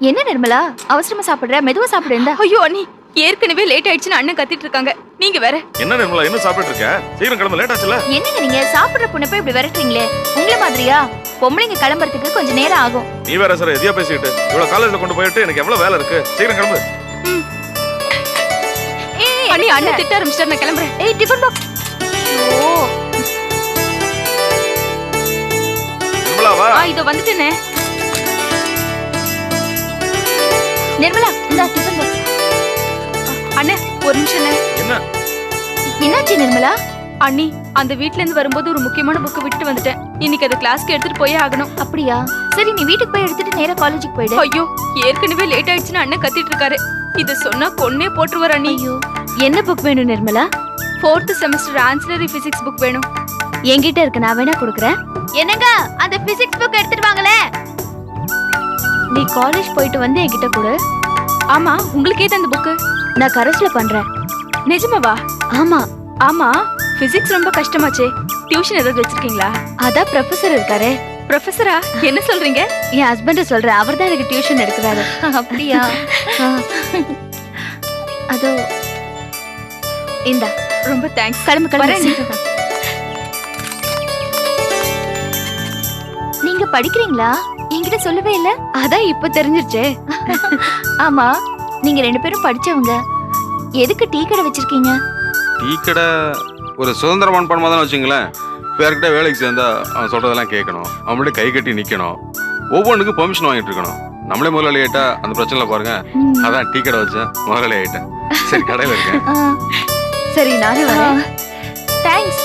என்ன நிர்மலா அவசரமா சாப்பிடுற? மெதுவா சாப்பிடுறா. ஐயோ அண்ணி, ஏற்கனவே லேட் ஆயிடுச்சுன்னு அண்ணன் கத்திட்டு இருக்காங்க. நீங்க வேற. என்ன நிர்மலா இன்னும் சாப்பிட்டு இருக்க? சீக்கிரம் கிளம்ப, லேட் ஆச்சுல. என்னங்க நீங்க சாப்பிடுற பொண்ணை போய் இப்படி விரட்டுறீங்களே? உங்கள மாதிரியா? பொம்பளைங்க கிளம்புறதுக்கு கொஞ்சம் நேரம் ஆகும். நீ வேற சார் எதையா பேசிட்டு இவ்வளவு காலேஜ்ல கொண்டு போயிட்டு எனக்கு எவ்வளவு வேலை இருக்கு. சீக்கிரம் கிளம்பு. அண்ணி அண்ணன் திட்ட ஆரம்பிச்சிட்டாரு, நான் கிளம்புறேன். ஏய் டிஃபன் பாக்ஸ். ஓ நிர்மலா வா. இதோ வந்துட்டேனே. நிர்மலா இந்த டிஃபன் பாக்ஸ். அண்ணே ஒரு நிமிஷம் அண்ணே. என்ன என்னாச்சு நிர்மலா? அண்ணி அந்த வீட்ல இருந்து வரும்போது ஒரு முக்கியமான புக் விட்டுட்டு வந்துட்டேன். இன்னைக்கு அது கிளாஸ்க்கு எடுத்துட்டு போயே ஆகணும். அப்படியா? சரி நீ வீட்டுக்கு போய் எடுத்துட்டு நேரா காலேஜுக்கு போயிடு. ஐயோ ஏற்கனவே லேட் ஆயிடுச்சுன்னு அண்ணன் கத்திட்டு இருக்காரு. இது சொன்னா கொன்னே போட்டுருவார் அண்ணி. ஐயோ என்ன புக் வேணும் Nirmala? 4th semester ancillary physics book வேணும். என்கிட்ட இருக்கு, நான் வேணா கொடுக்குறேன். என்னங்க அந்த பிசிக்ஸ் புக் எடுத்துட்டு வாங்களே. நீ காலேஜ் போயிட்டு வந்து என்கிட்ட கொடு. ஆமா உங்களுக்கு ஏது அந்த புக்கு? நான் கரஸ்ல பண்றேன். நிஜமாவா? ஆமா ஆமா பிசிக்ஸ் ரொம்ப கஷ்டமாச்சே. டியூஷன் ஏதாவது வச்சிருக்கீங்களா? அதான் ப்ரொஃபசர் இருக்காரே. ப்ரொஃபஸரா? என்ன சொல்றீங்க? என் ஹஸ்பண்ட சொல்றேன், அவர் தான் எனக்கு டியூஷன் எடுக்கிறாரு. அப்படியா? அதோ இந்தா. ரொம்ப தேங்க்ஸ். கிளம்பு கிளம்பு. நீங்க படிக்கிறீங்களா? என்கிட்ட சொல்லவே இல்ல. அதான் இப்ப தெரிஞ்சிருச்சே. ஆமா நீங்க 2 பேரும் படிச்சவங்க, எதுக்கு டீ கடை வச்சிருக்கீங்க? டீ கடை ஒரு சுதந்திரமான பணமாக தானே வச்சுங்களேன். பேர்கிட்ட வேலைக்கு சேர்ந்தா அவன் சொல்கிறதெல்லாம் கேட்கணும், அவங்கள்ட்ட கை கட்டி நிற்கணும், ஒவ்வொன்றுக்கும் பெர்மிஷன் வாங்கிட்டு இருக்கணும். நம்மளே முதலாளி ஆகிட்டா அந்த பிரச்சனையில் பாருங்க. அதான் டீ கடை வச்சேன், முதலாளி ஆகிட்டேன். சரி கடையில் இருக்கேன். சரி நானும் வரேன். தேங்க்ஸ்.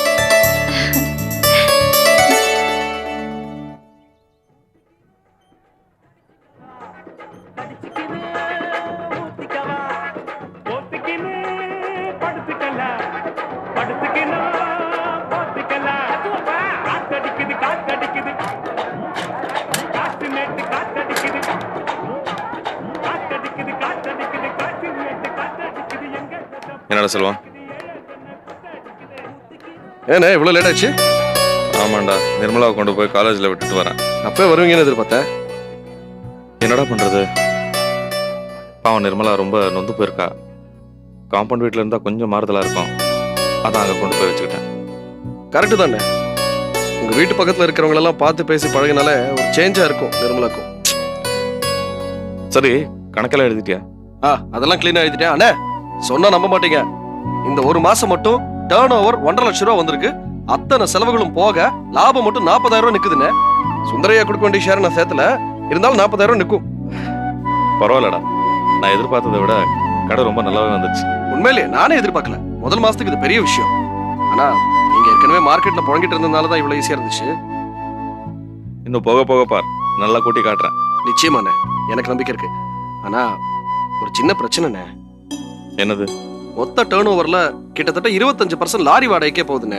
என்னடா செல்வம்? ஏண்ணே இவ்வளோ லேட் ஆச்சு? ஆமாண்டா, நிர்மலாவை கொண்டு போய் காலேஜில் விட்டுட்டு வரேன். அப்போ வருவீங்கன்னு எதிர்பார்த்தேன். என்னடா பண்றது? பாவம் நிர்மலா ரொம்ப நொந்து போயிருக்கா. காம்பவுண்ட் வீட்டில் இருந்தால் கொஞ்சம் மாறுதலாக இருக்கும், அதான் அங்கே கொண்டு போய் வச்சுக்கிட்டேன். கரெக்டு தானே. உங்கள் வீட்டு பக்கத்தில் இருக்கிறவங்களெல்லாம் பார்த்து பேசி பழகினாலே ஒரு சேஞ்சாக இருக்கும் நிர்மலாக்கும். சரி கணக்கெல்லாம் எழுதிட்டியா? அதெல்லாம் க்ளீனாக எழுதிட்டேன். அண்ணே சொன்னா நம்ப மாட்டீங்க, இந்த ஒரு மாசம் மட்டும் டர்ன் ஓவர் 1.5 லட்சம் ரூபா வந்திருக்கு. அத்தனை செலவுகளும் போக லாபம் மட்டும் 40,000 ரூபாய் நிக்குதுன்னு. சுந்தரையா கொடுக்க வேண்டிய ஷேர் நான் சேர்த்துல இருந்தாலும் 40,000 நிற்கும். பரவாயில்லடா, நான் எதிர்பார்த்ததை விட கடை ரொம்ப நல்லாவே வந்துச்சு. உண்மையிலேயே நானே எதிர்பார்க்கல. முதல் மாசத்துக்கு இது பெரிய விஷயம். ஆனா நீங்க ஏற்கனவே மார்க்கெட்ல புழங்கிட்டு இருந்ததுனால தான் இவ்வளவு ஈஸியா இருந்துச்சு. இன்னும் போக போக பார், நல்லா கூட்டி காட்டுறேன். நிச்சயமாண்ணே, எனக்கு நம்பிக்கை இருக்கு. ஆனா ஒரு சின்ன பிரச்சனைண்ணே. என்னது? மொத்த டர்ன் ஓவர்ல கிட்டத்தட்ட 25% லாரி வாடகைக்கே போகுதுண்ணே.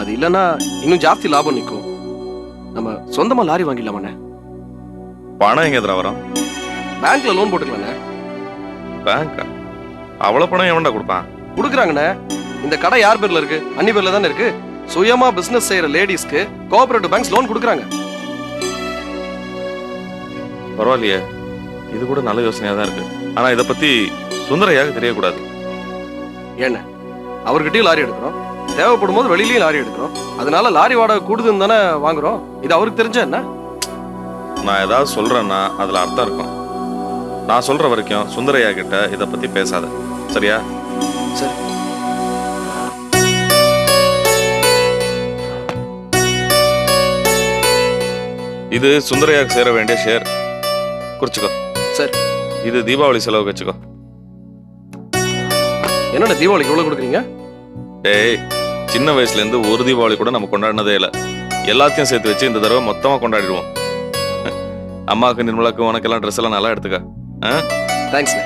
அது இல்லைன்னா இன்னும் ஜாஸ்தி லாபம் நிற்கும். நம்ம சொந்தமா லாரி வாங்கிடலாமாண்ணே? பணம் எங்க எதிரா வரும்? பேங்க்ல லோன் போட்டுக்கலாண்ணே. பேங்கா? அவ்வளவு பணம் எவன்டா கொடுப்பான்? கொடுக்குறாங்கண்ணே. இந்த கடை யார் பேர்ல இருக்கு? அன்னி பேர்ல தானே இருக்கு. சுயமா பிசினஸ் செய்யற லேடிஸ்க்கு கோஆபரேட்டிவ் பேங்க்ஸ் லோன் கொடுக்குறாங்க. பரவாயில்லையே, இது கூட நல்ல யோசனையா தான் இருக்கு. ஆனா இதை பத்தி சுந்தரையாக தெரியக்கூடாது. ஏண்ணே, அவர்கிட்டயும் லாரி எடுக்கிறோம், தேவைப்படும் போது வெளியிலயும் லாரி எடுக்கிறோம். அதனால லாரி வாடகை கூடுதுன்னு தானே வாங்குறோம். இது அவருக்கு தெரிஞ்சா என்ன? நான் ஏதாவது சொல்றேன்னா அதுல அர்த்தம் இருக்கும். நான் சொல்ற வரைக்கும் சுந்தரையா கிட்ட இதை பத்தி பேசாத, சரியா? சரி. இது சுந்தரையாக்கு சேர வேண்டிய ஷேர், குறிச்சுக்கோ. சரி. இது தீபாவளி செலவுக்கு வச்சுக்கோ. என்னடா தீபாவளிக்கு எவ்வளவு கொடுக்குறீங்க? டேய், சின்ன வயசுல இருந்து ஒரு தீபாவளி கூட நம்ம கொண்டாடினதே இல்லை. எல்லாத்தையும் சேர்த்து வச்சு இந்த தடவை மொத்தமா கொண்டாடிடுவோம். அம்மாவுக்கு நிர்மலாக்கு உனக்கெல்லாம் ட்ரெஸ் எல்லாம் நல்லா எடுத்துக்க. தேங்க்ஸ்.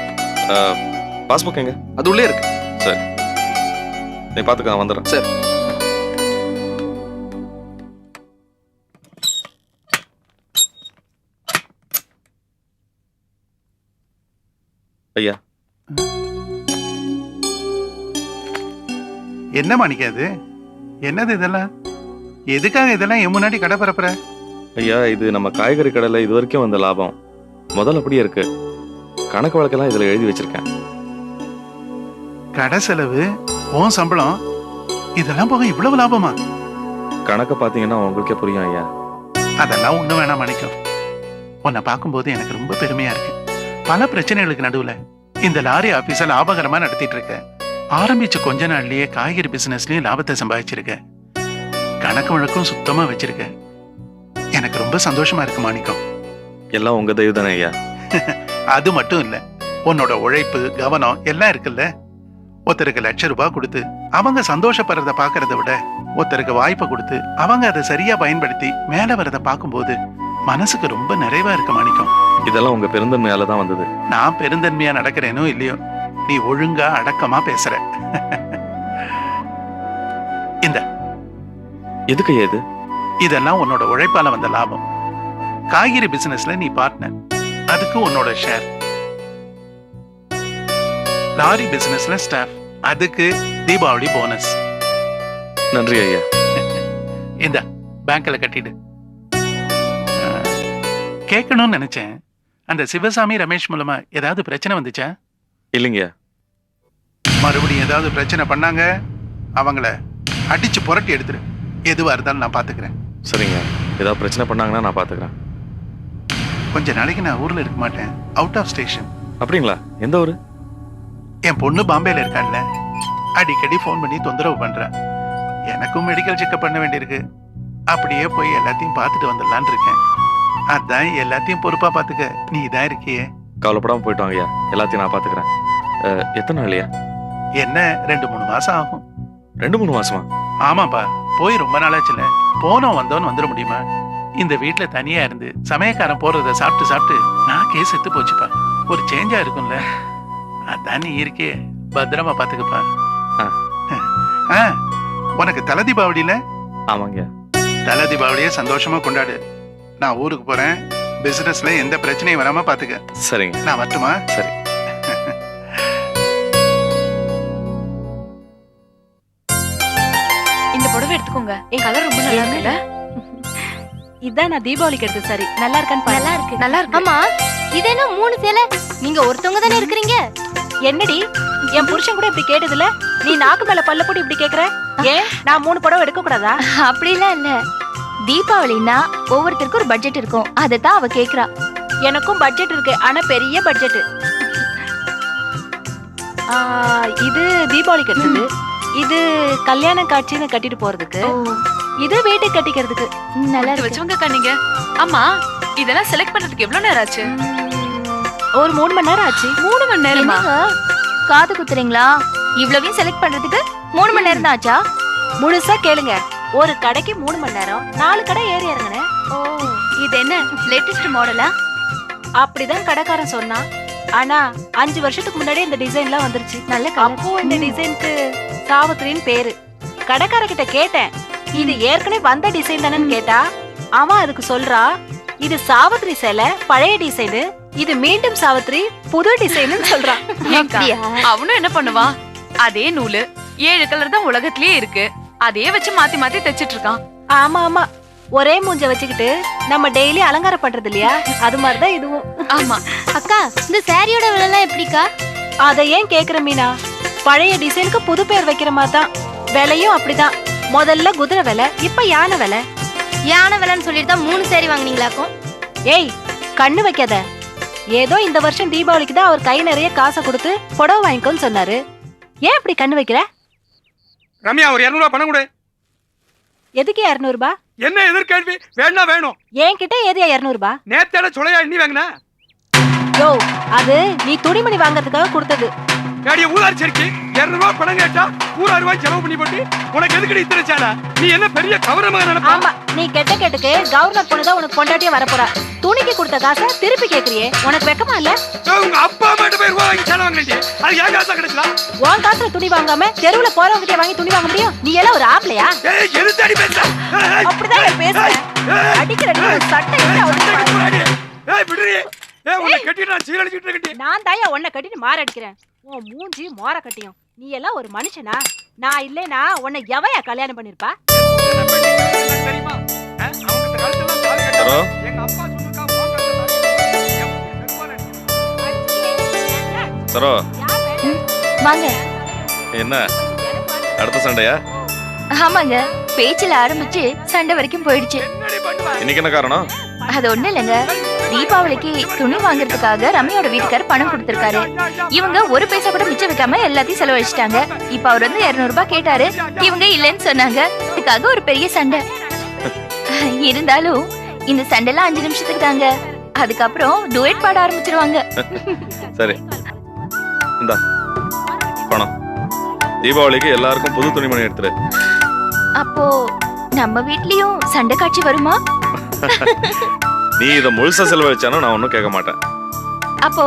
பாஸ்புக் எங்க? அது உள்ளே இருக்கு. சரி, நீ பாத்துக்க, நான் வந்துடுறேன். சரி. ஐயா. என்ன மாணிக்காது? என்னது இதெல்லாம்? எதுக்காக இதெல்லாம் என் முன்னாடி கடை பரப்புற? ஐயா, இது நம்ம காய்கறி கடையில இது வரைக்கும் வந்த லாபம். முதல்ல அப்படியே இருக்கு. கணக்கு வழக்கெல்லாம் இதுல எழுதி வச்சிருக்கேன். கடை செலவு, உன் சம்பளம், இதெல்லாம் போக இவ்வளவு லாபமா? கணக்கை பாத்தீங்கன்னா உங்களுக்கே புரியும் ஐயா. அதெல்லாம் ஒண்ணும் வேணாம் மாணிக்கம். உன்னை பார்க்கும்போது எனக்கு ரொம்ப பெருமையா இருக்கு. பல பிரச்சனைகளுக்கு நடுவுல இந்த லாரி ஆபீஸ லாபகரமா நடத்திட்டு இருக்க. ஆரம்பிச்ச கொஞ்ச நாள்லயே காய்கறி பிசினஸ்லயும் லாபத்தை சம்பாதிச்சிருக்க. கணக்கு வழக்கம் சுத்தமா வச்சிருக்க. எனக்கு ரொம்ப சந்தோஷமா இருக்கு மாணிக்கம். எல்லாம் உங்க தயவு தானே ஐயா. அது மட்டும் இல்ல, உன்னோட உழைப்பு, கவனம் எல்லாம் இருக்குல்ல. ஒருத்தருக்கு ₹1,00,000 கொடுத்து அவங்க சந்தோஷப்படுறத பாக்குறத விட ஒருத்தருக்கு வாய்ப்பை கொடுத்து அவங்க அதை சரியா பயன்படுத்தி மேல வரத பார்க்கும்போது மனசுக்கு ரொம்ப நிறைவா இருக்கு மாணிக்கம். இதெல்லாம் உங்க பெருந்தன்மையால தான் வந்தது. நான் பெருந்தன்மையா நடக்கிறேனோ இல்லையோ, நீ ஒழுங்கா அடக்கமா பேசுற. இந்த எதுக்கு ஐயா இது? இதெல்லாம் உன்னோட உழைப்பால வந்த லாபம். காய்கறி பிசினஸ்ல நீ பார்ட்னர், அதுக்கு உன்னோட ஷேர். லாரி பிசினஸ்ல ஸ்டாஃப், அதுக்கு தீபாவளி போனஸ். நன்றி ஐயா. இந்த பேங்க்ல கட்டிடு. கேட்கணும்னு நினைச்சேன், அந்த சிவசாமி ரமேஷ் மூலமா ஏதாவது பிரச்சனை வந்துச்சா? இல்லைங்க. மறுபடியும் ஏதாவது பிரச்சனை பண்ணாங்க அவங்கள அடிச்சு புரட்டி எடுத்துரு. எதுவா இருந்தாலும் நான் பாத்துக்கிறேன். சரிங்க. ஏதாவது பிரச்சனை பண்ணாங்கன்னா நான் பாத்துக்கிறேன். கொஞ்ச நாளைக்கு நான் ஊர்ல இருக்க மாட்டேன், அவுட் ஆஃப் ஸ்டேஷன். அப்படிங்களா? எந்த ஊரு? என் பொண்ணு பாம்பேல இருக்கான்ல, அடிக்கடி ஃபோன் பண்ணி தொந்தரவு பண்றேன். எனக்கும் மெடிக்கல் செக்அப் பண்ண வேண்டியிருக்கு. அப்படியே போய் எல்லாத்தையும் பார்த்துட்டு வந்துடலான்னு இருக்கேன். அதான் எல்லாத்தையும் பொறுப்பா பாத்துக்க நீ தான் இருக்கியே. கவலைப்படாம போயிட்டு வாங்க ஐயா. எல்லாத்தையும் நான் பாத்துக்கிறேன். எத்தனை நாள் ஐயா? என்ன 2-3 மாசம் ஆகும். 2-3 மாசமா? ஆமாப்பா, போய் ரொம்ப நாளாச்சுல. போனோம் வந்தோன்னு வந்துட முடியுமா? இந்த வீட்டுல தனியா இருந்து சமயக்காரன் போறத சாப்பிட்டு சாப்பிட்டு நாக்கே செத்து போச்சுப்பா. ஒரு சேஞ்சா இருக்கும்ல. அதான் நீ இருக்கே, பத்திரமா பாத்துக்கப்பா. உனக்கு தலை தீபாவளியில? ஆமாங்க. தலை தீபாவளியே சந்தோஷமா கொண்டாடு. நான் ஊருக்கு போறேன். பிசினஸ்ல எந்த பிரச்சனையும் வராம பாத்துக்க. சரிங்க. நான் வரட்டுமா? சரி. இந்த புடவை எடுத்துக்கோங்க. என் கலர் ரொம்ப நல்லா இருக்குல்ல? இதான் நான் தீபாவளிக்கு எடுத்து. சரி, நல்லா இருக்கான்னு பாரு. நல்லா இருக்கு. நல்லா இருக்கு. ஆமா, இது என்ன 3 சேலை? நீங்க ஒருத்தவங்க தானே இருக்கிறீங்க? என்னடி என் புருஷன் கூட இப்படி கேட்டதுல நீ நாக்கு மேல பல்ல போட்டு இப்படி கேக்குற? ஏன் நான் 3 புடவை எடுக்க கூடாதா? அப்படிலாம் இல்ல. தீபாவளினா ஒவ்வொருத்தருக்கும் ஒரு பட்ஜெட் இருக்கும். அதத்தான் அவ கேக்குறா. எனக்கும் பட்ஜெட் இருக்கு, ஆனா பெரிய பட்ஜெட். இது தீபாவளிக்கு எடுத்தது. இது கல்யாண காட்சின்னு கட்டிட்டு போறதுக்கு. இது வீட்டுக்கு கட்டிக்கிறதுக்கு. நல்லா இருக்கு. வச்சவங்க நீங்க. ஆமா, இதெல்லாம் செலக்ட் பண்றதுக்கு எவ்வளவு நேரம் ஆச்சு? ஒரு 3 மணி நேரம் ஆச்சு. 3 மணி நேரமா? என்னங்க, காது குத்துறீங்களா? இவ்வளவையும் செலக்ட் பண்றதுக்கு 3 மணி நேரம் தான் ஆச்சா? முழுசா கேளுங்க. ஒரு கடைக்கு 3 மணி நேரம், 4 கடை ஏறி இறங்குனேன். ஓ, இது என்ன லேட்டஸ்ட் மாடலா? அப்படிதான் கடைக்காரன் சொன்னான். ஆனா 5 வருஷத்துக்கு முன்னாடி இந்த டிசைன்லாம் வந்துருச்சு. நல்ல கலர். அப்போ இந்த டிசைனுக்கு சாவித்திரின்னு பேரு. கடைக்கார கிட்ட கேட்டேன், இது ஏற்கனவே வந்த டிசைன் தானேன்னு கேட்டா, அவன் அதுக்கு சொல்றா, இது சாவித்திரி சேலை பழைய டிசைனு, இது மீண்டும் சாவித்திரி புது டிசைன் சொல்றான். அப்படியா? அவனும் என்ன பண்ணுவான்? அதே நூலு 7 கலர் தான் உலகத்திலேயே இருக்கு. அதே வச்சு மாத்தி மாத்தி தைச்சிட்டு இருக்கான். ஆமா ஆமா, ஒரே மூஞ்ச வச்சுக்கிட்டு நம்ம டெய்லி அலங்காரம் பண்றது இல்லையா, அது மாதிரிதான் இதுவும். ஆமா. அக்கா, இந்த சாரியோட விலைலாம் எப்படிக்கா? அத ஏன் கேக்குற மீனா? பழைய டிசைனுக்கு புது பேர் வைக்கிற மாதிரி தான். விலையும் அப்படிதான். முதல்ல குதிரை விலை, இப்ப யானை விலை. யானை விலைன்னு சொல்லிட்டு தான் 3 சாரி வாங்குனீங்களாக்கும்? ஏய், கண்ணு வைக்காத. ஏதோ இந்த வருஷம் தீபாவளிக்கு தான் அவர் கை நிறைய காசை கொடுத்து புடவை வாங்கிக்கோன்னு சொன்னாரு. ஏன் இப்படி கண்ணு வைக்கிற? ரம்யா, ஒரு 200 ரூபாய் பணம் கொடு. எதுக்கு 200 ரூபாய்? என்ன எதிர்கேள்வி? வேணா வேணும். என்கிட்ட ஏதியா 200 ரூபாய்? நேத்தேட சுளையா எண்ணி வாங்கின. யோ, அது நீ துணிமணி வாங்குறதுக்காக கொடுத்தது. ஏடிய ஊரார் சரிக்கு 200 ரூபாய் பணம் கேட்டா 100 ரூபாய் செலவு பண்ணி போட்டு உனக்கு எதுக்கு இத்தனை சேலை? நீ என்ன பெரிய கவரமாக நினைப்பா? ஆமா, நீ கெட்ட கேட்டுக்கு கவர்னர் பொண்ணுதான் உனக்கு பொண்டாட்டியே வரப்போறா. துணிக்கு கொடுத்த காசை திருப்பி கேக்குறியே, உனக்கு வெக்கமா இல்ல? உங்க அப்பா அம்மாட்ட போய் ரூபாய் வாங்கி சேலை வாங்கினீங்க, அது ஏன் காசா கிடைச்சா? உன் காசுல துணி வாங்காம தெருவுல போறவங்கிட்டே வாங்கி துணி வாங்க முடியும்? நீ எல்லாம் ஒரு ஆப்லையா? ஏய், எதுக்கு பேசுற? அப்படிதான் நான் பேசுறேன். அடிக்கிற சட்டை ஏய் விடுறீ. ஏய், உன்னை கட்டிட்டு நான் சீரழிச்சிட்டு இருக்கேன். நான் தாயா உன்னை கட்டிட்டு மாரடிக்கிறேன். உன் மூஞ்சி மோர கட்டியும். நீ எல்லாம் ஒரு மனுஷனா? நான் இல்லைனா உன்னை எவையா கல்யாணம் பண்ணிருப்பா? தெரியுமா? அவங்க கழுத்தெல்லாம் தாலி கட்டணும். எங்க அப்பா சொல்லிருக்கா, உன் கழுத்துல தாலி கட்டணும். சரோ வாங்க. என்ன அடுத்த சண்டையா? ஆமாங்க, பேச்சுல ஆரம்பிச்சு சண்டை வரைக்கும் போயிடுச்சு. இன்னைக்கு என்ன காரணம்? அது ஒண்ணு இல்லைங்க, தீபாவளிக்கு துணி வாங்குறதுக்காக ரம்யாவோட வீட்டுக்காரர் பணம் கொடுத்திருக்காரு. இவங்க ஒரு பைசா கூட மிச்சம் வைக்காம எல்லாத்தையும் செலவழிச்சிட்டாங்க. இப்ப அவர் வந்து 200 ரூபாய் கேட்டாரு, இவங்க இல்லைன்னு சொன்னாங்க. இதுக்காக ஒரு பெரிய சண்டை. இருந்தாலும் இந்த சண்டைலாம் 5 நிமிஷத்துக்கு தாங்க. அதுக்கப்புறம் டுயட் பாட ஆரம்பிச்சிருவாங்க. சரி இந்தா பணம். தீபாவளிக்கு எல்லாருக்கும் புது துணிமணி எடுத்துரு. அப்போ நம்ம வீட்லயும் சண்டை காட்சி வருமா? நீ இத முழுசா செலவழிச்சாலும் நான் ஒன்னும் கேட்க மாட்டேன். அப்போ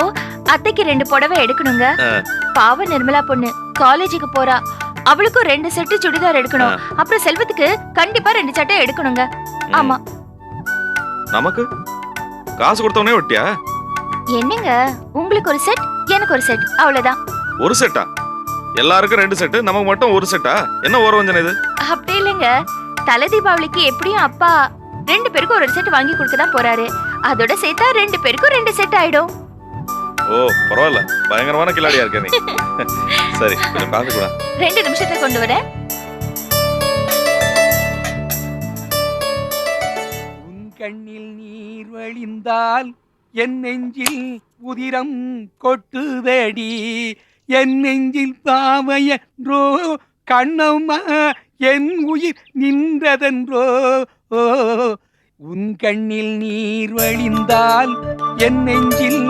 அத்தைக்கு 2 புடவை எடுக்கணுங்க. பாவ நிர்மலா பொண்ணு காலேஜுக்கு போறா, அவளுக்கும் 2 செட்டு சுடிதார் எடுக்கணும். அப்புறம் செல்வத்துக்கு கண்டிப்பா 2 சட்டை எடுக்கணுங்க. ஆமா. நமக்கு காசு கொடுத்தவனே ஒட்டியா? என்னங்க, உங்களுக்கு ஒரு செட், எனக்கு ஒரு செட், அவ்வளவுதான். ஒரு செட்டா? எல்லாருக்கும் 2 செட்டு, நமக்கு மட்டும் ஒரு செட்டா? என்ன ஓரவஞ்சனை இது? அப்படி இல்லைங்க, தலை தீபாவளிக்கு எப்படியும் அப்பா 2 பேருக்கும் ஒரு செட் வாங்கி கொடுக்க தான் போறாரு. அதோட சேர்த்தா 2 பேருக்கும் 2 செட் ஆயிடும். ஓ பரவாயில்ல, பயங்கரமான கிளாடியா இருக்க நீ. சரி கொஞ்சம் காசு கூட. 2 நிமிஷத்துல கொண்டு வரேன். உன் கண்ணில் நீர் வழிந்தால் என் நெஞ்சில் உதிரம் கொட்டுதடி, என் நெஞ்சில் பாவையன்றோ கண்ணம்மா என் உயிர் நின்றதென்றோ. உன் கண்ணில் நீர் வழிந்தால் என் நெஞ்சில்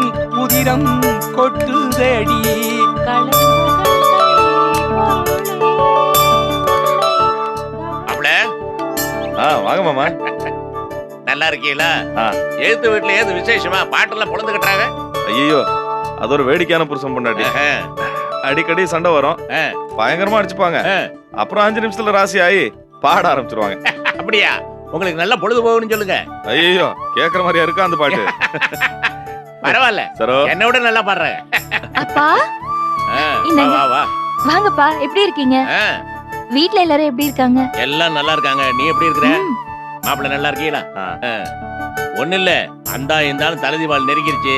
உதிரம் கொட்டுதடி. வாங்க மாமா. நல்லா இருக்கீங்களா? எழுத்து வீட்டுல ஏது விசேஷமா? பாட்டெல்லாம் பொழுது கட்டுறாங்க. ஐயோ அது ஒரு வேடிக்கையான புருஷன் பொண்டாட்டி. அடிக்கடி சண்டை வரும், பயங்கரமா அடிச்சுப்பாங்க. அப்புறம் 5 நிமிஷத்துல ராசி ஆகி பாட ஆரம்பிச்சிருவாங்க. அப்படியா? உங்களுக்கு நல்ல பொழுது போகணும்னு சொல்லுங்க. ஐயோ கேக்குற மாதிரியா இருக்கா அந்த பாட்டு? பரவாயில்ல, சரோ என்னை விட நல்லா பாடுறேன். அப்பா வா வா வா. வாங்கப்பா, எப்படி இருக்கீங்க? வீட்ல எல்லாரும் எப்படி இருக்காங்க? எல்லாம் நல்லா இருக்காங்க. நீ எப்படி இருக்கிற? மாப்பிள்ள நல்லா இருக்கீங்களா? ஒண்ணு இல்ல, அந்தா இருந்தாலும் தலை தீபாவளி நெருங்கிருச்சு.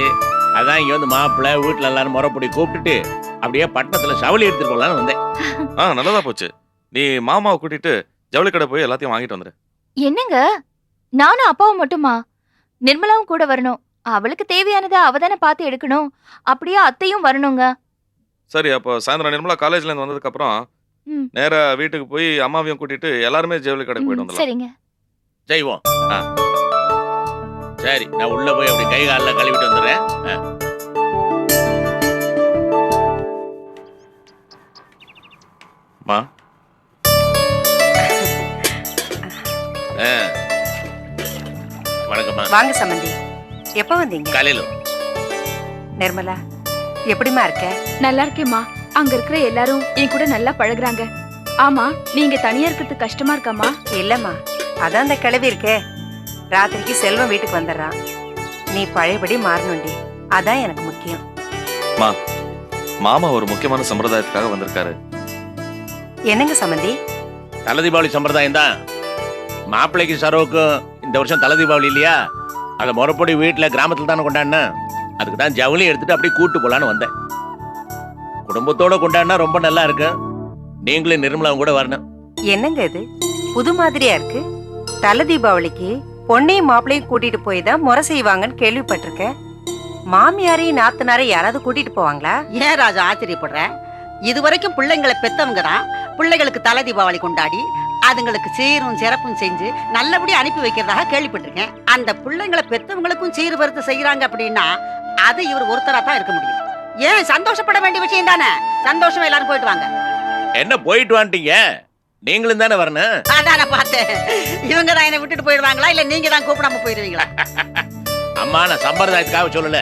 அதான் இங்க வந்து மாப்பிள்ள வீட்டுல எல்லாரும் முறைப்படி கூப்பிட்டுட்டு அப்படியே பட்டணத்துல சவுளி எடுத்துட்டு போலான்னு வந்தேன். நல்லதா போச்சு. நீ மாமாவை கூட்டிட்டு ஜவுளி கடை போய் எல்லாத்தையும் வாங்கிட்டு வந்துரு. என்னங்க, நானும் அப்பாவும் மட்டுமா? நிர்மலாவும் கூட வரணும். அவளுக்கு தேவையானதை அவதானே பார்த்து எடுக்கணும். அப்படியே அத்தையும் வரணுங்க. சரி அப்போ சாயந்தரம் நிர்மலா காலேஜ்ல இருந்து வந்ததுக்கு அப்புறம் நேரா வீட்டுக்கு போய் அம்மாவையும் கூட்டிட்டு எல்லாருமே ஜவுளி கடைக்கு போயிட்டு வந்துடலாம். சரிங்க. செய்வோம். சரி நான் உள்ள போய் அப்படி கை காலில் கழுவிட்டு வந்துடுறேன். மா வணக்கம்மா. வாங்க சம்பந்தி. எப்ப வந்தீங்க? காலையில. நிர்மலா எப்படிமா இருக்க? நல்லா இருக்கேம்மா. அங்க இருக்கிற எல்லாரும் என் கூட நல்லா பழகுறாங்க. ஆமா, நீங்க தனியா இருக்கிறது கஷ்டமா இருக்காமா? இல்லம்மா, அதான் அந்த கிளவி இருக்கே. ராத்திரிக்கு செல்வம் வீட்டுக்கு வந்துடுறான். நீ பழையபடி மாறணுண்டி, அதான் எனக்கு முக்கியம். மாமா ஒரு முக்கியமான சம்பிரதாயத்துக்காக வந்திருக்காரு. என்னங்க சம்பந்தி? தலை தீபாவளி சம்பிரதாயம் தான். மாப்பிள்ளைக்கு சரோவுக்கும் இந்த வருஷம் தலை தீபாவளி இல்லையா? அதை முறைப்படி வீட்டுல கிராமத்துல தானே கொண்டாடின. அதுக்கு தான் ஜவுளி எடுத்துட்டு அப்படியே கூட்டு போலான்னு வந்தேன். குடும்பத்தோட கொண்டாடினா ரொம்ப நல்லா இருக்கு. நீங்களும் நிர்மலாவும் கூட வரணும். என்னங்க இது புது மாதிரியா இருக்கு? தலை தீபாவளிக்கு பொண்ணையும் மாப்பிள்ளையும் கூட்டிட்டு போய் தான் முறை செய்வாங்கன்னு கேள்விப்பட்டிருக்கேன். மாமியாரையும் நாத்தனாரையும் யாராவது கூட்டிட்டு போவாங்களா? ஏன் ராஜா ஆச்சரியப்படுற? இதுவரைக்கும் பிள்ளைங்களை பெத்தவங்க தான் பிள்ளைகளுக்கு தலை தீபாவளி கொண்டாடி அதுங்களுக்கு சீரும் சிறப்பும் செஞ்சு நல்லபடியா அனுப்பி வைக்கிறதாக கேள்விப்பட்டிருக்கேன். அந்த பிள்ளைங்களை பெத்தவங்களுக்கும் சீர் வறுத்து செய்யறாங்க அப்படின்னா அது இவர் ஒருத்தரா தான் இருக்க முடியும். ஏன் சந்தோஷப்பட வேண்டிய விஷயம் தானே? சந்தோஷமா எல்லாரும் போயிட்டு வாங்க. என்ன போயிட்டு வந்துட்டீங்க? நீங்களும் தானே வரணும். அதான் நான் பார்த்தேன். இவங்க தான் என்னை விட்டுட்டு போயிடுவாங்களா இல்ல நீங்க தான் கூப்பிடாம போயிருவீங்களா? அம்மா நான் சம்பிரதாயத்துக்காக சொல்லல.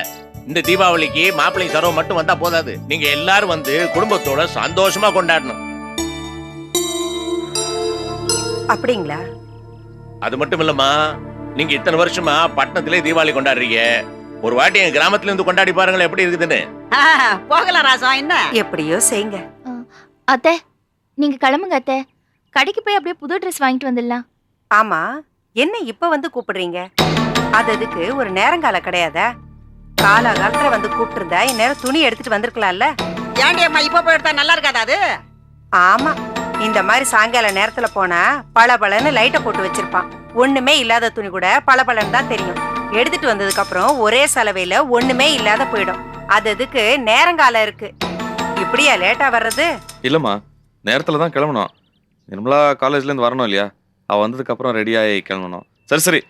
இந்த தீபாவளிக்கு மாப்பிள்ளை சரவு மட்டும் வந்தா போதாது. நீங்க எல்லாரும் வந்து குடும்பத்தோட சந்தோஷமா கொண்டாடணும். அப்படிங்களா? அது மட்டும் இல்லம்மா, நீங்க இத்தனை வருஷமா பட்டணத்திலே தீபாவளி கொண்டாடுறீங்க. ஒரு வாட்டி என் கிராமத்துல இருந்து கொண்டாடி பாருங்களேன் எப்படி இருக்குதுன்னு. போகலாம் ராசா. என்ன எப்படியோ செய்யுங்க. அத்தை நீங்க கிளம்புங்க அத்தை. கடைக்கு போய் அப்படியே புது ட்ரெஸ் வாங்கிட்டு வந்துடலாம். ஆமா, என்ன இப்ப வந்து கூப்பிடுறீங்க? அது அதுக்கு ஒரு நேரங்கால கிடையாதா? காலாகாலத்துல வந்து கூப்பிட்டு இருந்தா இந்நேரம் துணி எடுத்துட்டு வந்திருக்கலாம்ல. ஏன்டி அம்மா இப்ப போய் எடுத்தா நல்லா இருக்காதா அது? ஆமா, இந்த மாதிரி சாயங்கால நேரத்துல போனா பளபளன்னு லைட்டை போட்டு வச்சிருப்பான். ஒண்ணுமே இல்லாத துணி கூட பளபளன்னு தான் தெரியும். எடுத்துட்டு வந்ததுக்கு அப்புறம் ஒரே சலவையில ஒண்ணுமே இல்லாத போயிடும். அதுக்கு நேரங்காலம் இருக்கு. இப்படியா லேட்டா வர்றது? இல்லம்மா, நேரத்துல தான் கிளம்பணும். நிர்மலா காலேஜ்ல இருந்து வரணும் இல்லையா? அவ வந்ததுக்கு அப்புறம் ரெடி ஆகி கிளம்பணும். சரி சரி,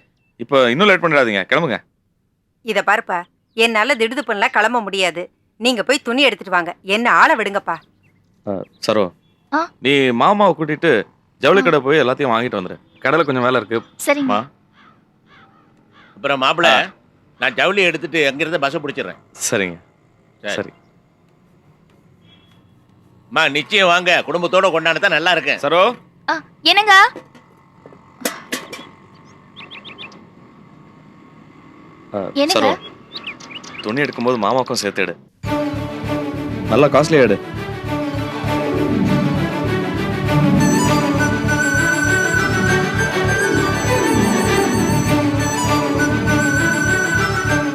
இப்போ இன்னும் லேட் பண்ணிடாதீங்க, கிளம்புங்க. இத பாருப்பா, என்னால திடுதுப்புலாம் கிளம்ப முடியாது. நீங்க போய் துணி எடுத்துட்டு வாங்க, என்ன ஆள விடுங்கப்பா. சரோ, ஆ? நீ மாமாவை கூட்டிட்டு ஜவுளி கடை போய் எல்லாத்தையும் வாங்கிட்டு வந்துரு. கடையில கொஞ்சம் வேலை இருக்கு. சரிங்க. அப்புறம் மாப்பிள்ள, நான் ஜவுளி எடுத்துட்டு அங்கிருந்து பஸ் பிடிச்சிடுறேன். சரிங்க. சரி. சரி அம்மா, நிச்சயம் வாங்க, குடும்பத்தோட கொண்டாடுறதா நல்லா இருக்கேன். சரோ, என்னங்க? என்னங்க? சரோ, துணி எடுக்கும்போது மாமாவுக்கும் சேர்த்து எடு. நல்லா காஸ்ட்லியா எடு.